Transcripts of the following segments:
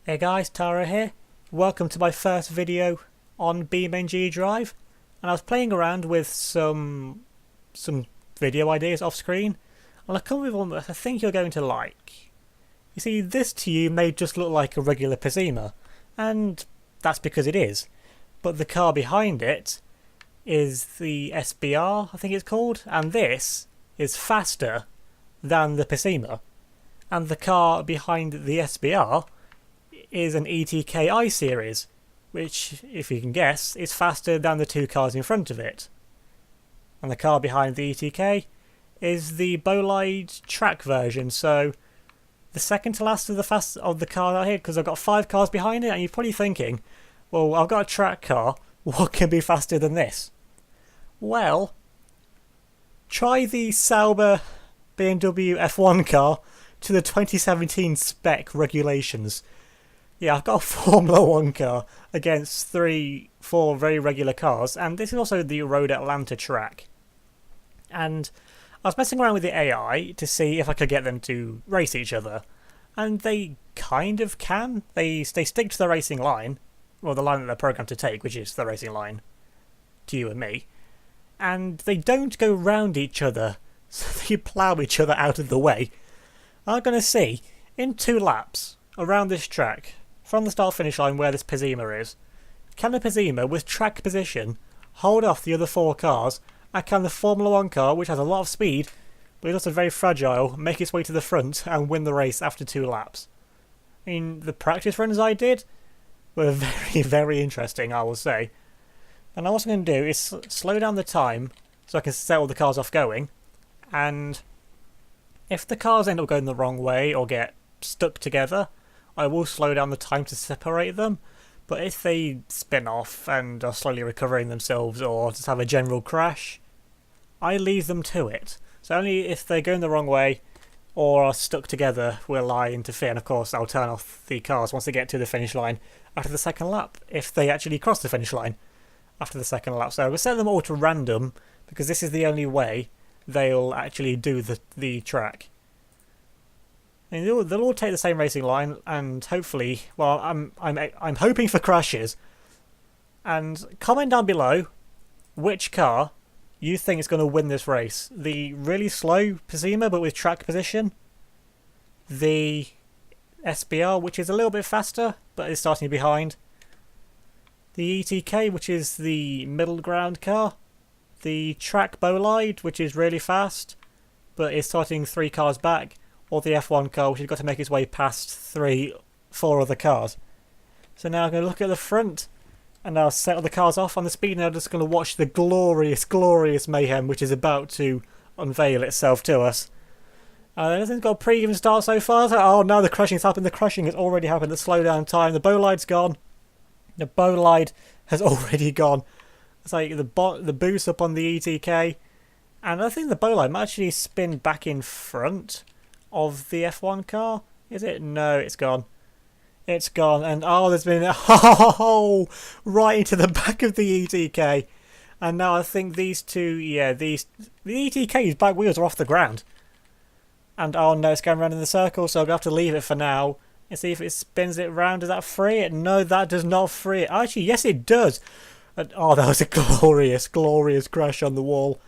Hey guys, Tara here. Welcome to my first video on BeamNG Drive. And I was playing around with some video ideas off screen, and I come with one that I think you're going to like. You see, this to you may just look like a regular Pizima, and that's because it is. But the car behind it is the SBR, I think it's called, and this is faster than the Pizima. And the car behind the SBR is an ETK I-Series, which, if you can guess, is faster than the two cars in front of it. And the car behind the ETK is the Bolide track version, so the second to last of the cars out here, because I've got 5 cars behind it, and you're probably thinking, well, I've got a track car, what can be faster than this? Well, try the Sauber BMW F1 car to the 2017 spec regulations. Yeah, I've got a Formula 1 car against 4 very regular cars, and this is also the Road Atlanta track. And I was messing around with the AI to see if I could get them to race each other, and they kind of can. They stick to the racing line, well, the line that they're programmed to take, which is the racing line to you and me, and they don't go round each other, so they plough each other out of the way. I'm going to see, in 2 laps around this track, from the start-finish line where this Pizima is, can the Pizima, with track position, hold off the other 4 cars, and can the Formula 1 car, which has a lot of speed, but is also very fragile, make its way to the front and win the race after 2 laps? I mean, the practice runs I did were very, very interesting, I will say. And what I'm going to do is slow down the time so I can set all the cars off going, and if the cars end up going the wrong way or get stuck together, I will slow down the time to separate them. But if they spin off and are slowly recovering themselves or just have a general crash, I leave them to it. So only if they're going the wrong way or are stuck together will I interfere. And of course I'll turn off the cars once they get to the finish line after the second lap, if they actually cross the finish line after the second lap. So we'll set them all to random because this is the only way they'll actually do the track. And they'll all take the same racing line, and hopefully, well, I'm hoping for crashes. And comment down below which car you think is going to win this race: the really slow Pizima but with track position, the SBR, which is a little bit faster but is starting behind, the ETK, which is the middle ground car, the track Bolide, which is really fast but is starting 3 cars back, or the F1 car, which has got to make its way past 4 other cars. So now I'm going to look at the front, and I'll set all the cars off on the speed, and I'm just going to watch the glorious, glorious mayhem which is about to unveil itself to us. Everything's got a pre-even start so far. So, oh no, the crushing's happened. The crushing has already happened. The slowdown time. The Bolide's gone. The Bolide has already gone. It's like the boost up on the ETK. And I think the Bolide might actually spin back in front of the F1 car. Is it? No, it's gone. It's gone. And oh, there's been right into the back of the ETK. And now I think these two, yeah, the ETK's back wheels are off the ground. And oh no, it's going around in the circle, so I'll have to leave it for now and see if it spins it round. Does that free it? No, that does not free it. Actually, yes, it does. And, oh, that was a glorious, glorious crash on the wall.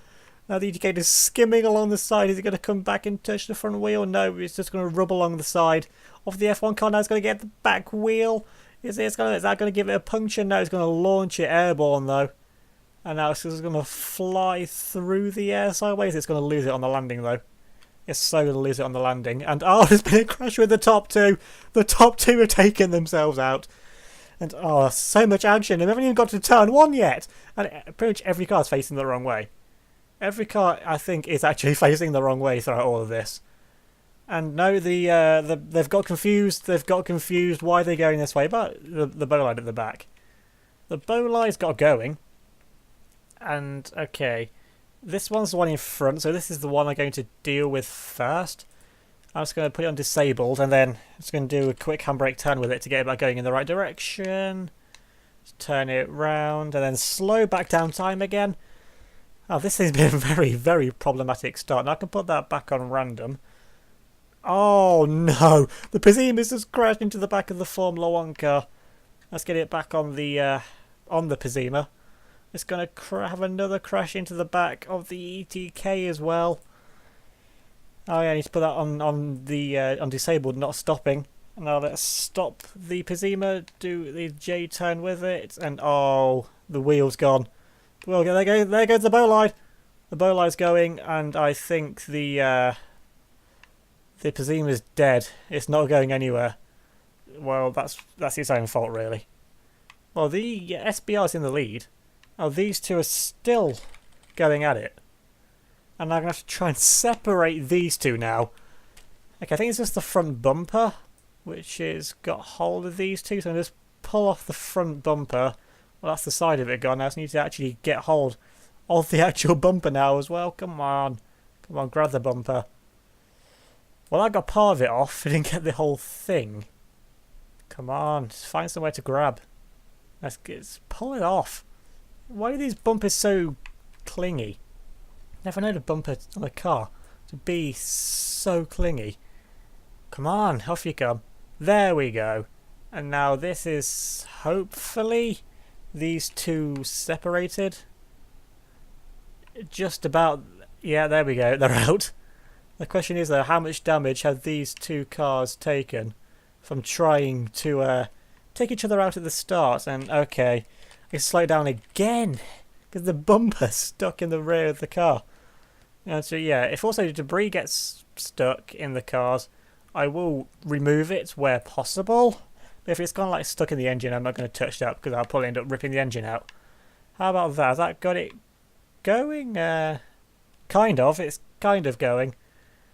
Now the ETK is skimming along the side. Is it going to come back and touch the front wheel? No, it's just going to rub along the side of the F1 car. Now it's going to get the back wheel. Is that going to give it a puncture? No, it's going to launch it airborne though. And now it's just going to fly through the air sideways. It's going to lose it on the landing though. It's so going to lose it on the landing. And oh, there's been a crash with the top 2. The top 2 have taken themselves out. And oh, so much action. And we haven't even got to turn 1 yet. And pretty much every car is facing the wrong way. Every car, I think, is actually facing the wrong way throughout all of this. And no, they've got confused. They've got confused why they're going this way. But the Bolide at the back. The Bolide's got going. And, okay, this one's the one in front. So this is the one I'm going to deal with first. I'm just going to put it on disabled. And then I'm just going to do a quick handbrake turn with it to get it back going in the right direction. Just turn it round. And then slow back down time again. Oh, this has been a very, very problematic start. Now I can put that back on random. Oh no! The Pizima's just crashed into the back of the Formula One car. Let's get it back on the Pizima. It's gonna have another crash into the back of the ETK as well. Oh yeah, I need to put that on the on disabled, not stopping. Now let's stop the Pizima, do the J turn with it, and oh, the wheel's gone. Well, there goes the bowline. The bowline's going, and I think the Pizima's dead. It's not going anywhere. Well, that's its own fault, really. Well, the SBR's in the lead. Oh, these two are still going at it. And I'm going to have to try and separate these two now. Okay, I think it's just the front bumper, which has got hold of these two. So I'm just pull off the front bumper. Well, that's the side of it gone. Now I just need to actually get hold of the actual bumper now as well. Come on. Come on, grab the bumper. Well, I got part of it off. I didn't get the whole thing. Come on, just find somewhere to grab. Let's pull it off. Why are these bumpers so clingy? Never known a bumper on a car to be so clingy. Come on, off you come. There we go. And now this is hopefully these two separated. Just about. Yeah, there we go. They're out. The question is though, how much damage have these two cars taken from trying to take each other out at the start? And okay, I slow down again because the bumper's stuck in the rear of the car. And so yeah, if also debris gets stuck in the cars, I will remove it where possible. But if it's kind of like stuck in the engine, I'm not going to touch that because I'll probably end up ripping the engine out. How about that? Has that got it going? Kind of. It's kind of going.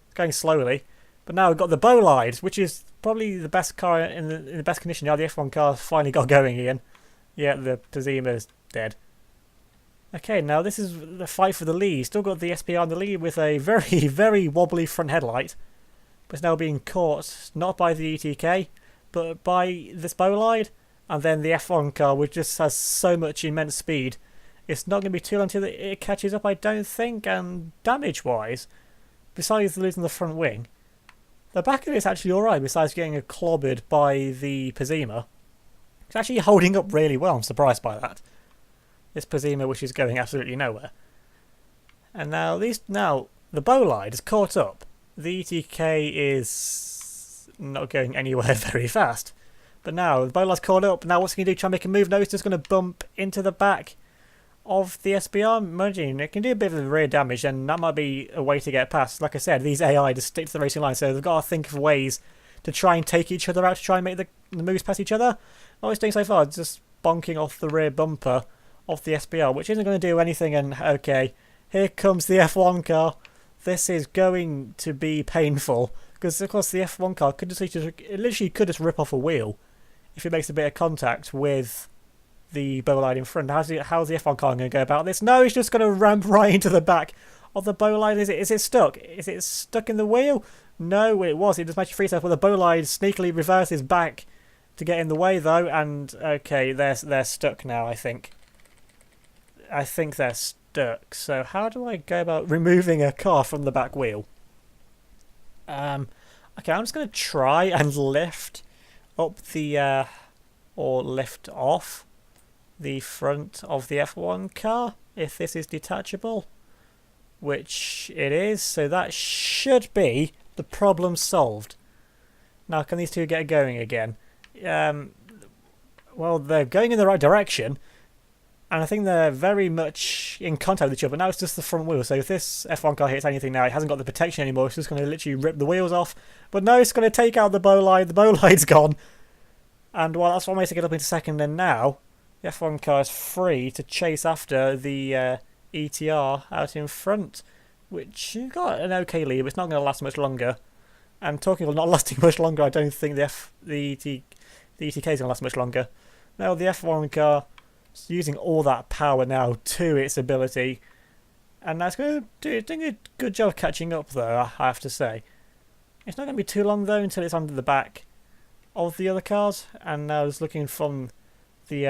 It's going slowly. But now we've got the Bolide, which is probably the best car in the best condition. Now the F1 car finally got going again. Yeah, the Pizima's dead. Okay, now this is the fight for the lead. Still got the SPR in the lead with a very, very wobbly front headlight. But it's now being caught, not by the ETK, but by this Bolide. And then the F1 car, which just has so much immense speed. It's not going to be too long until it catches up, I don't think. And damage-wise, besides losing the front wing, the back of it's actually alright, besides getting clobbered by the Pizima. It's actually holding up really well. I'm surprised by that. This Pizima, which is going absolutely nowhere. And now the Bolide is caught up. The ETK is not going anywhere very fast. But now the Bolide's caught up. Now what's he going to do? Try and make a move? No, it's just going to bump into the back of the SBR. Imagine it can do a bit of rear damage, and that might be a way to get past. Like I said, these AI just stick to the racing line, so they've got to think of ways to try and take each other out, to try and make the moves past each other. All it's doing so far is just bonking off the rear bumper of the SBR, which isn't going to do anything. And okay, here comes the F1 car. This is going to be painful because, of course, the F1 car could literally could just rip off a wheel if it makes a bit of contact with the Bolide in front. How's the F1 car going to go about this? No, it's just going to ramp right into the back of the Bolide. Is it stuck? Is it stuck in the wheel? No, it was. It just managed to free itself. Well, the Bolide sneakily reverses back to get in the way, though. And okay, they're stuck now. I think they're stuck. So how do I go about removing a car from the back wheel? Okay, I'm just going to try and lift up the or lift off the front of the F1 car if this is detachable, which it is. So that should be the problem solved. Now, can these two get going again? Well, they're going in the right direction, and I think they're very much in contact with each other. Now it's just the front wheel, so if this F1 car hits anything now, it hasn't got the protection anymore. It's just going to literally rip the wheels off. But no, it's going to take out the Bolide. The Bolide's gone. And well, that's one way to get up into second. And now the F1 car is free to chase after the ETR out in front, which got an okay lead, but it's not going to last much longer. And talking of not lasting much longer, I don't think the ETK is going to last much longer. Now the F1 car is using all that power now to its ability, and that's going to doing a good job catching up, though, I have to say. It's not going to be too long, though, until it's under the back of the other cars. And now it's looking from the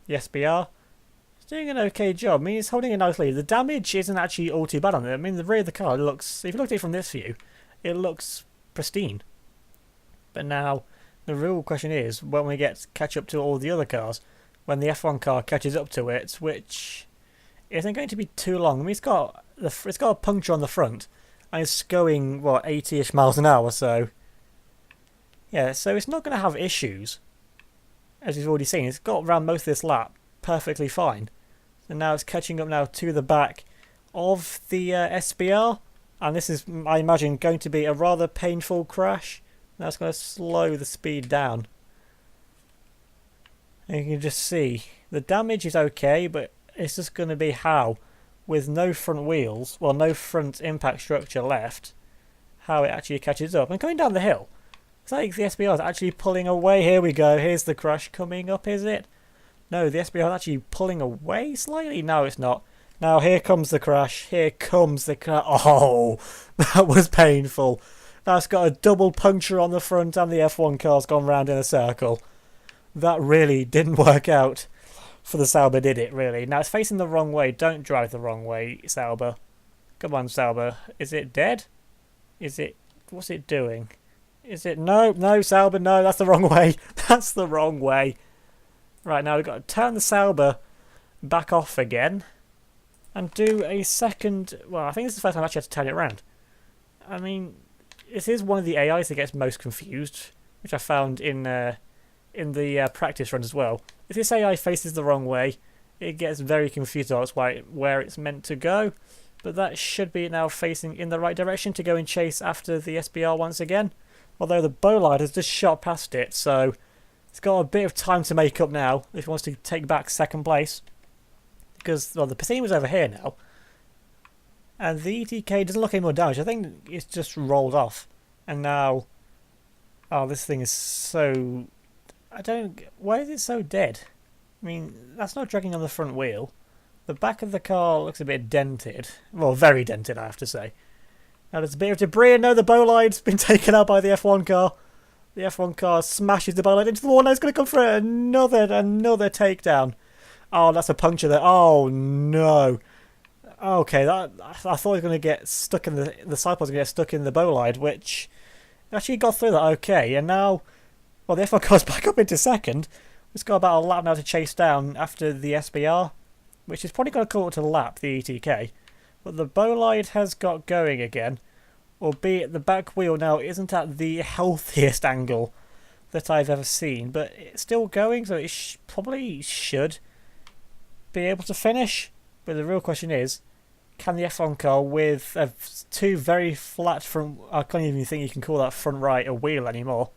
SBR. It's doing an okay job. I mean, it's holding a nice lead. The damage isn't actually all too bad on it. I mean, the rear of the car looks, if you look at it from this view, it looks pristine. But now the real question is when we catch up to all the other cars, when the F1 car catches up to it, which isn't going to be too long. I mean, it's got a puncture on the front, and it's going 80-ish miles an hour. So yeah, so it's not going to have issues, as you've already seen. It's got around most of this lap perfectly fine, and now it's catching up now to the back of the SBR, and this is, I imagine, going to be a rather painful crash. Now it's going to slow the speed down. And you can just see the damage is okay, but it's just going to be how, with no front wheels, well, no front impact structure left, how it actually catches up. And coming down the hill, it's like the SBR is actually pulling away. Here we go. Here's the crash coming up, is it? No, the SBR is actually pulling away slightly. No, it's not. Now here comes the crash. Here comes the crash. Oh, that was painful. That's got a double puncture on the front, and the F1 car's gone round in a circle. That really didn't work out for the Sauber, did it, really? Now it's facing the wrong way. Don't drive the wrong way, Sauber. Come on, Sauber. Is it dead? Is it... What's it doing? Is it... No, Sauber, no, that's the wrong way. That's the wrong way. Right, now we've got to turn the Sauber back off again and do a second... Well, I think this is the first time I actually had to turn it around. I mean, this is one of the AIs that gets most confused, which I found in the practice run as well. If this AI faces the wrong way, it gets very confused about where it's meant to go. But that should be now facing in the right direction to go and chase after the SBR once again. Although the Bolide has just shot past it, so it's got a bit of time to make up now if it wants to take back second place. Because, well, the Pacini's over here now. And the ETK doesn't look any more damage. I think it's just rolled off. And now... Oh, this thing is so... Why is it so dead? I mean, that's not dragging on the front wheel. The back of the car looks a bit dented. Well, very dented, I have to say. Now there's a bit of debris, and no, the Bolide's been taken out by the F1 car. The F1 car smashes the Bolide into the wall. Now it's going to come for another takedown. Oh, that's a puncture there. Oh, no. Okay, I thought he was going to get stuck in the side pod's going to get stuck in the Bolide, which actually got through that okay. And now... Well, the F1 car's back up into second. It's got about a lap now to chase down after the SBR, which is probably going to call it to lap, the ETK. But the Bolide has got going again, albeit the back wheel now isn't at the healthiest angle that I've ever seen, but it's still going, so it probably should be able to finish. But the real question is, can the F1 car with two very flat front... I can't even think you can call that front right a wheel anymore.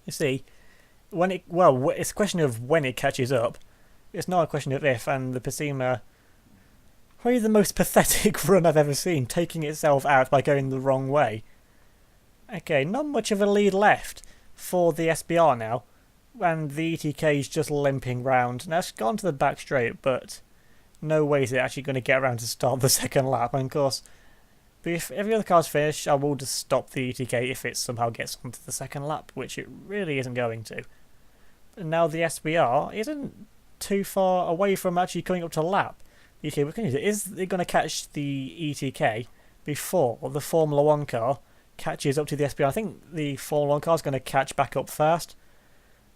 You see, it's a question of when it catches up. It's not a question of if, and the Pacima, probably the most pathetic run I've ever seen, taking itself out by going the wrong way. Okay, not much of a lead left for the SBR now, and the ETK is just limping round. Now it's gone to the back straight, but no way is it actually going to get around to start the second lap, and of course... But if every other car's finished, I will just stop the ETK if it somehow gets onto the second lap, which it really isn't going to. And now the SBR isn't too far away from actually coming up to lap. Okay, what can you do? Is it going to catch the ETK before the Formula 1 car catches up to the SBR? I think the Formula 1 car is going to catch back up first.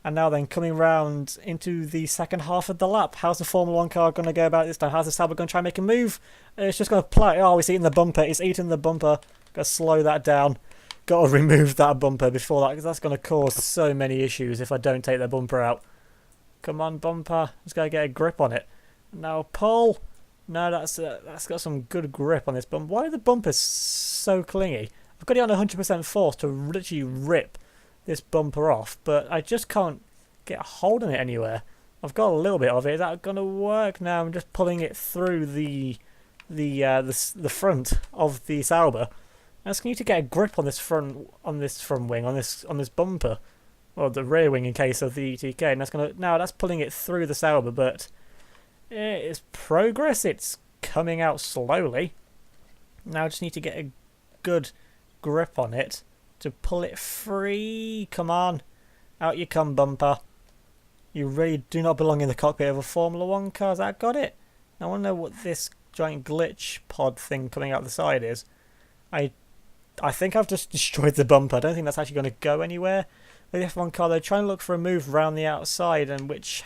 And now then coming round into the second half of the lap. How's the Formula 1 car going to go about this time? How's the Sauber going to try and make a move? It's just going to play. Oh, it's eating the bumper. It's eating the bumper. Got to slow that down. Got to remove that bumper before that, because that's going to cause so many issues if I don't take the bumper out. Come on, bumper. Just got to get a grip on it. Now, pull. No, that's got some good grip on this bumper. Why are the bumpers so clingy? I've got it on 100% force to literally rip this bumper off, but I just can't get a hold on it anywhere. I've got a little bit of it. Is that going to work? Now I'm just pulling it through the front of the Sauber. I just need to get a grip on this front wing, on this bumper, or the rear wing in case of the ETK. And that's pulling it through the Sauber, but it's progress. It's coming out slowly. Now I just need to get a good grip on it to pull it free. Come on. Out you come, bumper. You really do not belong in the cockpit of a Formula 1 car. Has that got it? I want to know what this giant glitch pod thing coming out the side is. I I think I've just destroyed the bumper. I don't think that's actually going to go anywhere. The F1 car, they're trying to look for a move around the outside, and which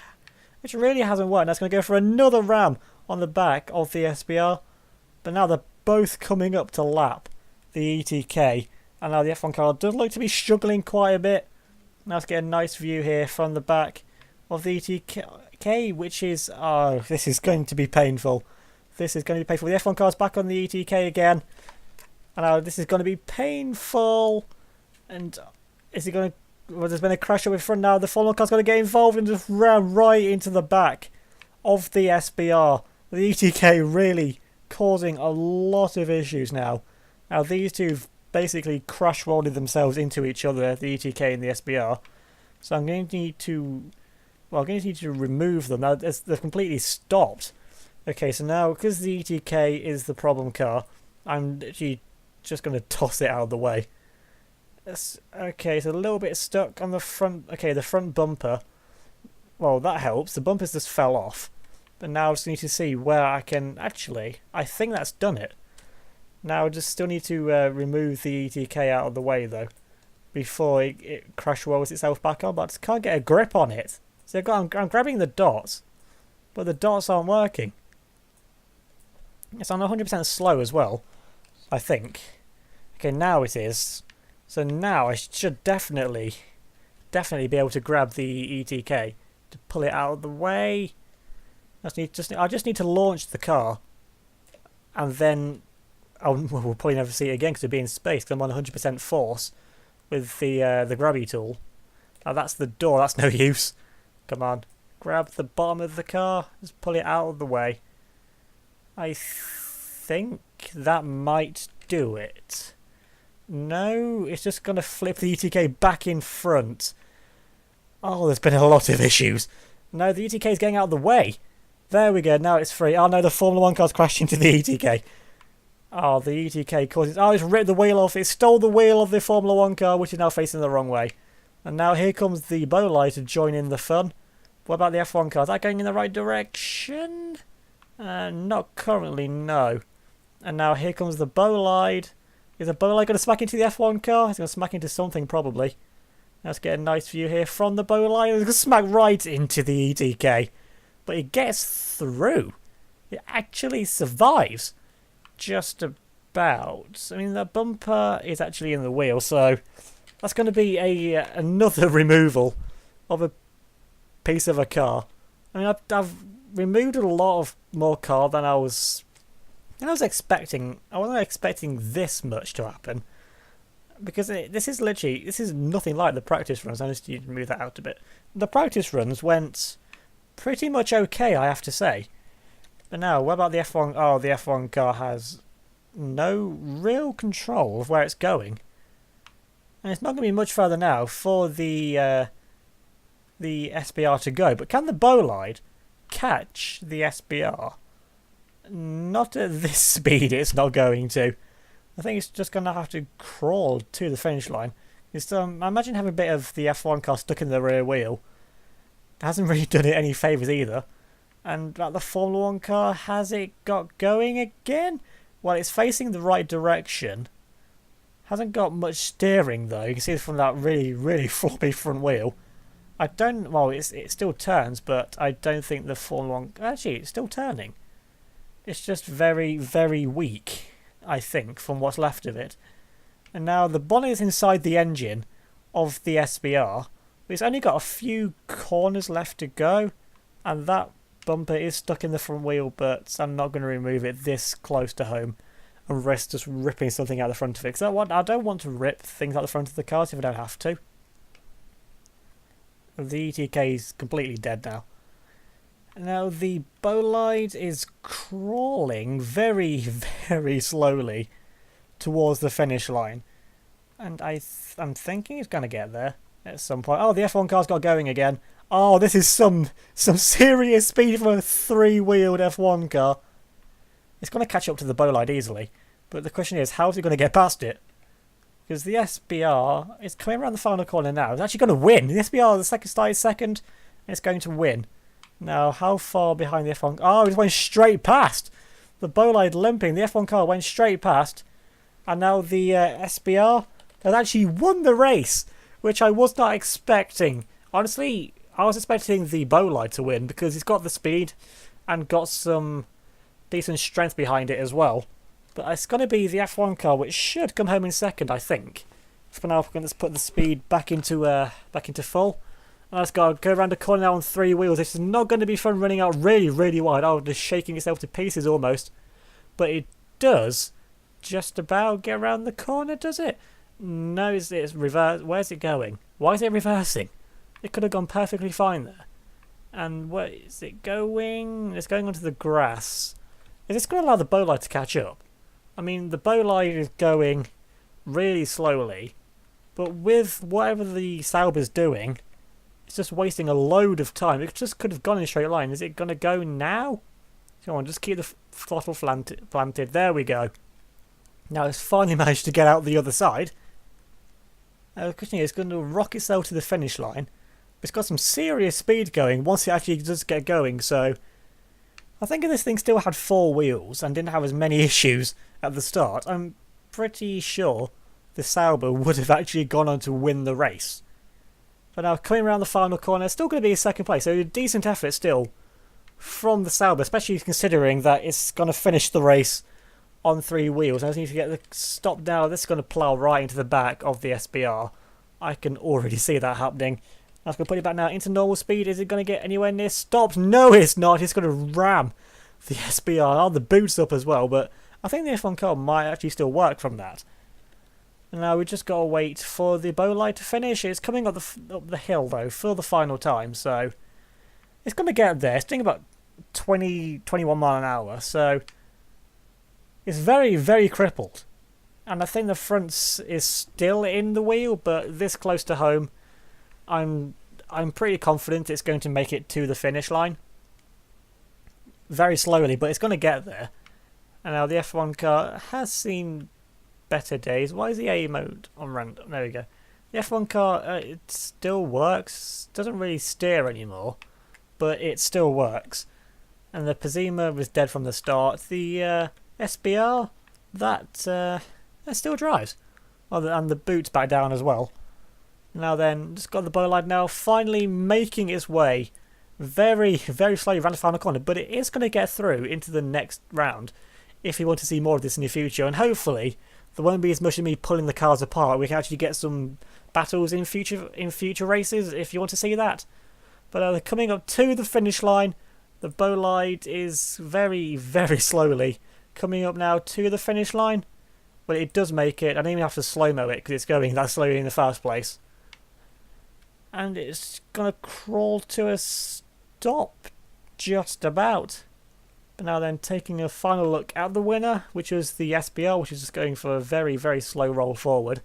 really hasn't worked. That's going to go for another ram on the back of the SBR. But now they're both coming up to lap the ETK. And now the F1 car does look to be struggling quite a bit. Now let's get a nice view here from the back of the ETK, which is... Oh, this is going to be painful. This is going to be painful. The F1 car's back on the ETK again. And now this is going to be painful. And is it going to... Well, there's been a crash up in front now. The Formula car's going to get involved and just ram right into the back of the SBR. The ETK really causing a lot of issues now. Now these two basically crash rolled themselves into each other, the ETK and the SBR. So I'm going to need to... Well, I'm going to need to remove them. Now they've completely stopped. Okay, so now because the ETK is the problem car, I'm literally just going to toss it out of the way. Okay, so a little bit stuck on the front. Okay, the front bumper. Well, that helps. The bumpers just fell off. But now I just need to see where I can... Actually, I think that's done it. Now I just still need to remove the ETK out of the way, though, before it crash rolls itself back on. But I just can't get a grip on it. So I'm grabbing the dots, but the dots aren't working. It's on 100% slow as well, I think. Okay, now it is. So now I should definitely be able to grab the ETK to pull it out of the way. I just need to launch the car, and then we'll probably never see it again because it'll be in space because I'm on 100% force with the grabby tool. Now that's the door. That's no use. Come on, grab the bottom of the car. Just pull it out of the way. I think that might do it. No, it's just going to flip the ETK back in front. Oh, there's been a lot of issues. No, the ETK is getting out of the way. There we go, now it's free. Oh no, the Formula 1 car's crashed into the ETK. Oh, the ETK causes... Oh, it's ripped the wheel off. It stole the wheel of the Formula 1 car, which is now facing the wrong way. And now here comes the Bolide to join in the fun. What about the F1 car? Is that going in the right direction? Not currently, no. And now here comes the Bolide. Is the Bolide going to smack into the F1 car? It's going to smack into something, probably. Let's get a nice view here from the Bolide. It's going to smack right into the ETK. But it gets through. It actually survives. Just about. I mean, the bumper is actually in the wheel, so that's going to be another removal of a piece of a car. I mean, I've removed a lot of more car than I was expecting. I wasn't expecting this much to happen, because this is nothing like the practice runs. I just need to move that out a bit. The practice runs went pretty much okay, I have to say. But now, what about the F1? Oh, the F1 car has no real control of where it's going, and it's not going to be much further now for the SBR to go. But can the Bolide catch the SBR? Not at this speed. It's not going to. I think it's just going to have to crawl to the finish line. I imagine having a bit of the F1 car stuck in the rear wheel. It hasn't really done it any favours either. And the Formula 1 car, has it got going again? Well, it's facing the right direction. Hasn't got much steering though. You can see it from that really, really floppy front wheel. Well, it still turns, but I don't think the Formula 1... Actually, it's still turning. It's just very, very weak, I think, from what's left of it. And now the bonnet is inside the engine of the SBR. It's only got a few corners left to go, and that bumper is stuck in the front wheel, but I'm not going to remove it this close to home and risk just ripping something out the front of it. Because I don't want to rip things out the front of the cars if I don't have to. The ETK is completely dead now. Now the Bolide is crawling very, very slowly towards the finish line. And I'm thinking it's going to get there at some point. Oh, the F1 car's got going again. Oh, this is some serious speed for a three-wheeled F1 car. It's going to catch up to the Bolide easily. But the question is, how is it going to get past it? Because the SBR is coming around the final corner now. It's actually going to win. The SBR, started second, and it's going to win. Now, how far behind the F1? Oh, it went straight past. The Bolide limping. The F1 car went straight past. And now the SBR has actually won the race, which I was not expecting. Honestly, I was expecting the Bolide to win because he's got the speed and got some decent strength behind it as well. But it's going to be the F1 car, which should come home in second, I think. For now, let's put the speed back into full. And let's go around the corner now on 3 wheels. This is not going to be fun running out really, really wide. Oh, just shaking itself to pieces almost. But it does just about get around the corner, does it? No, it's reverse. Where's it going? Why is it reversing? It could have gone perfectly fine there. And where is it going? It's going onto the grass. Is this going to allow the Bolide to catch up? I mean, the Bolide is going really slowly, but with whatever the Sauber's doing, it's just wasting a load of time. It just could have gone in a straight line. Is it going to go now? Come on, just keep the throttle planted. There we go. Now it's finally managed to get out the other side. The question is, it's going to rock itself to the finish line. It's got some serious speed going once it actually does get going, so I think if this thing still had 4 wheels and didn't have as many issues at the start, I'm pretty sure the Sauber would have actually gone on to win the race. But now coming around the final corner, it's still going to be in second place, so a decent effort still from the Sauber, especially considering that it's going to finish the race on 3 wheels. I just need to get the stop down. This is going to plough right into the back of the SBR. I can already see that happening. I'm going to put it back now into normal speed. Is it going to get anywhere near stopped? No, it's not. It's going to ram the SBR. Oh, the boot's up as well, but I think the F1 car might actually still work from that. And now we just got to wait for the Bolide to finish. It's coming up the hill, though, for the final time, so it's going to get there. It's doing about 21 mile an hour, so it's very, very crippled. And I think the front is still in the wheel, but this close to home, I'm pretty confident it's going to make it to the finish line. Very slowly, but it's going to get there. And now the F1 car has seen better days. Why is the A mode on random? There we go. The F1 car, it still works. Doesn't really steer anymore, but it still works. And the Pazima was dead from the start. The SBR, that still drives. Oh, and the boot's back down as well. Now then, just got the Bolide now finally making its way very, very slowly around the final corner, but it is going to get through into the next round if you want to see more of this in the future. And hopefully there won't be as much of me pulling the cars apart. We can actually get some battles in future races if you want to see that. But they're coming up to the finish line. The Bolide is very, very slowly coming up now to the finish line. But it does make it. I don't even have to slow-mo it because it's going that slowly in the first place. And it's going to crawl to a stop just about. But now then, taking a final look at the winner, which was the SBR, which is just going for a very, very slow roll forward.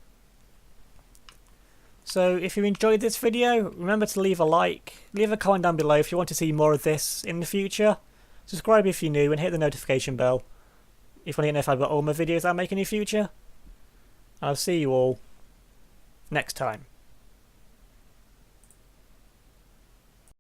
So if you enjoyed this video, remember to leave a like, leave a comment down below if you want to see more of this in the future. Subscribe if you're new and hit the notification bell if you want to get notified about all my videos I make in the future. And I'll see you all next time.